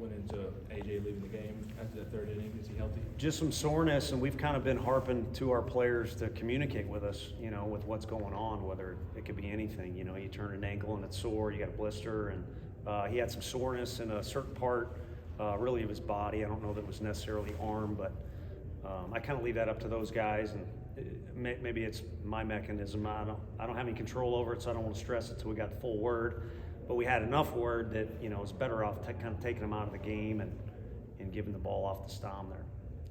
went into AJ leaving the game after that third inning? Is he healthy? Just some soreness, and we've kind of been harping to our players to communicate with us, with what's going on, whether it could be anything. You turn an ankle and it's sore, you got a blister, and he had some soreness in a certain part, really of his body. I don't know that it was necessarily arm, but I kind of leave that up to those guys, and maybe it's my mechanism. I don't have any control over it, so I don't want to stress it till we got the full word. But we had enough word that it's better off kind of taking him out of the game and giving the ball off to Stom there.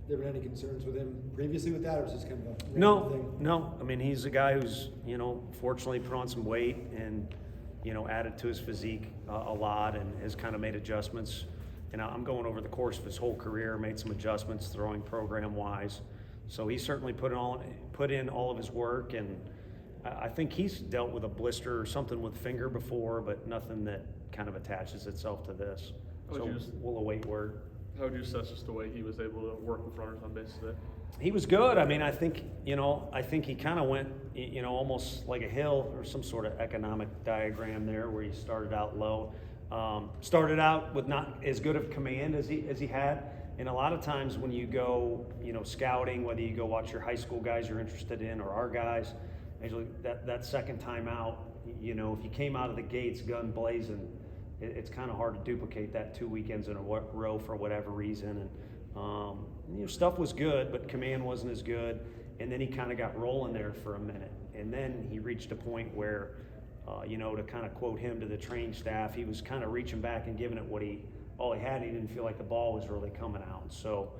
There been any concerns with him previously with that, or was this kind of a No, random thing? no. I mean, he's a guy who's fortunately put on some weight and added to his physique a lot and has kind of made adjustments. And I'm going over the course of his whole career, made some adjustments throwing program wise. So he certainly put in all of his work, and I think he's dealt with a blister or something with finger before, but nothing that kind of attaches itself to this. So we'll await word. How would you assess just the way he was able to work with runners on base today? He was good. I mean, I think he kind of went, almost like a hill or some sort of economic diagram there, where he started out low. Started out with not as good of command as he had. And a lot of times when you go, scouting, whether you go watch your high school guys you're interested in or our guys, usually that second time out, if you came out of the gates gun blazing, it's kind of hard to duplicate that 2 weekends in a row for whatever reason. And stuff was good, but command wasn't as good. And then he kind of got rolling there for a minute. And then he reached a point where, to kind of quote him to the training staff, he was kind of reaching back and giving it all he had, and he didn't feel like the ball was really coming out. So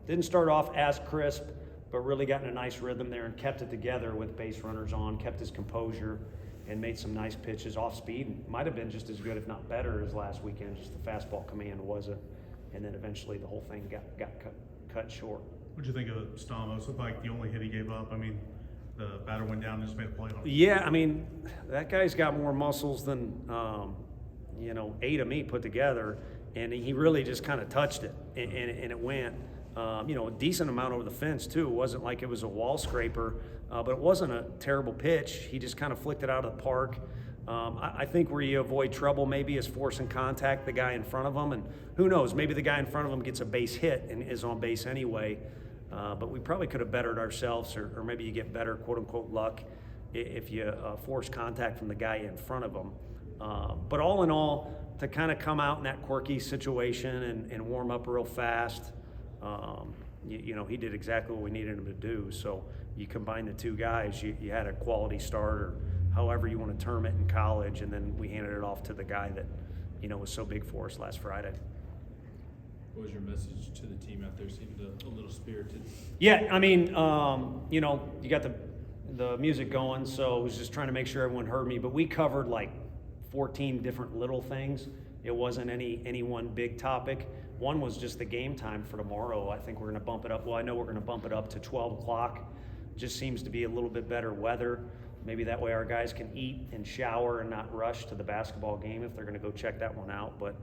didn't start off as crisp, but really got in a nice rhythm there and kept it together with base runners on, kept his composure, and made some nice pitches off speed. Might have been just as good, if not better, as last weekend. Just the fastball command wasn't. And then eventually the whole thing got cut short. What'd you think of Stamos? Looked like the only hit he gave up. I mean, the batter went down and just made a play on it. Yeah, I mean, that guy's got more muscles than 8 of me put together, and he really just kind of touched it, and it went, a decent amount over the fence too. It wasn't like it was a wall scraper, but it wasn't a terrible pitch. He just kind of flicked it out of the park. I think where you avoid trouble maybe is forcing contact the guy in front of him, and who knows, maybe the guy in front of him gets a base hit and is on base anyway. But we probably could have bettered ourselves, or maybe you get better quote-unquote luck if you force contact from the guy in front of him. But all in all, to kind of come out in that quirky situation and warm up real fast, he did exactly what we needed him to do. So you combine the two guys, you had a quality start, or however you want to term it in college, and then we handed it off to the guy that was so big for us last Friday. What was your message to the team out there? Seemed a little spirited. Yeah, I mean, you got the music going, so I was just trying to make sure everyone heard me. But we covered like 14 different little things. It wasn't any one big topic. One was just the game time for tomorrow. I think we're going to bump it up. Well, I know we're going to bump it up to 12 o'clock. Just seems to be a little bit better weather. Maybe that way our guys can eat and shower and not rush to the basketball game if they're going to go check that one out. But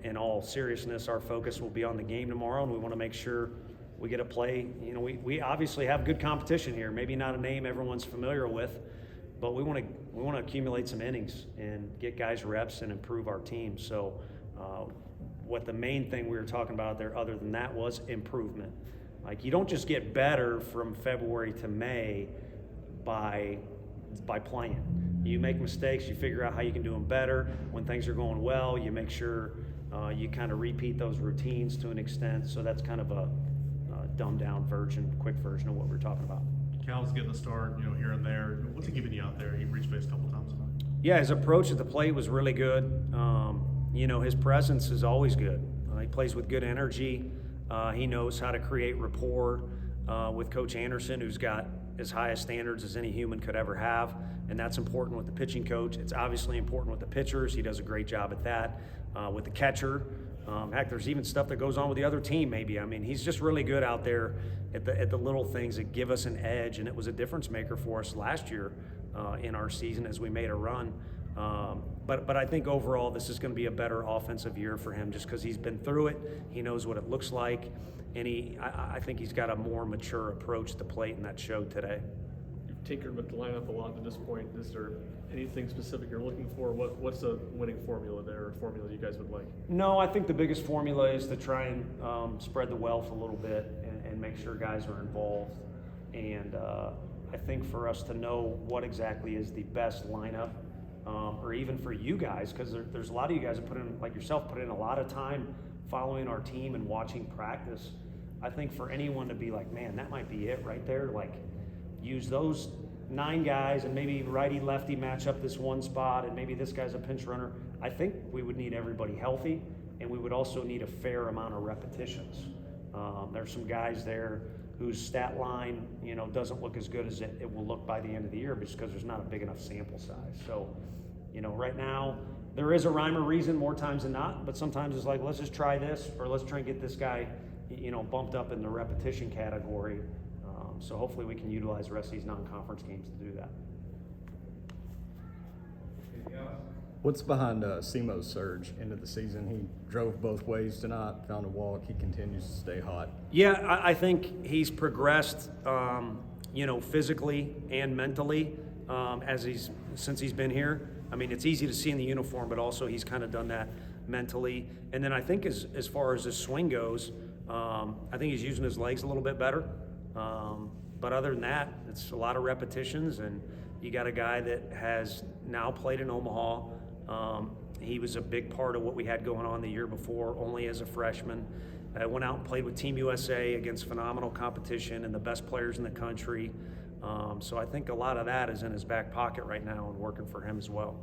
in all seriousness, our focus will be on the game tomorrow, and we want to make sure we get a play. We obviously have good competition here. Maybe not a name everyone's familiar with, but we want to accumulate some innings and get guys reps and improve our team. So what the main thing we were talking about there other than that was improvement. Like, you don't just get better from February to May by playing. You make mistakes, you figure out how you can do them better. When things are going well, you make sure you kind of repeat those routines to an extent. So that's kind of a dumbed down quick version of what we're talking about. Cal's getting a start, here and there. What's he giving you out there? He reached base a couple times tonight. Yeah, his approach at the plate was really good. His presence is always good. He plays with good energy. He knows how to create rapport with Coach Anderson, who's got as high as standards as any human could ever have, and that's important with the pitching coach. It's obviously important with the pitchers. He does a great job at that. With the catcher, heck, there's even stuff that goes on with the other team maybe. I mean, he's just really good out there at the little things that give us an edge, and it was a difference maker for us last year in our season as we made a run. But I think overall this is going to be a better offensive year for him just because he's been through it. He knows what it looks like, and I think he's got a more mature approach to the plate, and that showed today. You've tinkered with the lineup a lot to this point. Is there anything specific you're looking for? What's a winning formula there, or formula you guys would like? No, I think the biggest formula is to try and spread the wealth a little bit and make sure guys are involved. And I think for us to know what exactly is the best lineup, or even for you guys, because there's a lot of you guys that put in, like yourself, put in a lot of time following our team and watching practice. I think for anyone to be like, man, that might be it right there, like use those 9 guys and maybe righty lefty match up this one spot, and maybe this guy's a pinch runner. I think we would need everybody healthy, and we would also need a fair amount of repetitions. There's some guys there whose stat line, doesn't look as good as it will look by the end of the year, just because there's not a big enough sample size. So, right now there is a rhyme or reason more times than not, but sometimes it's like, let's just try this, or let's try and get this guy, bumped up in the repetition category. So hopefully we can utilize the rest of these non-conference games to do that. What's behind Simo Surge into the season? He drove both ways tonight, found a walk. He continues to stay hot. Yeah, I think he's progressed, physically and mentally since he's been here. I mean, it's easy to see in the uniform, but also he's kind of done that mentally. And then I think as far as his swing goes, I think he's using his legs a little bit better. But other than that, it's a lot of repetitions, and you got a guy that has now played in Omaha. He was a big part of what we had going on the year before, only as a freshman. Went out and played with Team USA against phenomenal competition and the best players in the country. So I think a lot of that is in his back pocket right now and working for him as well.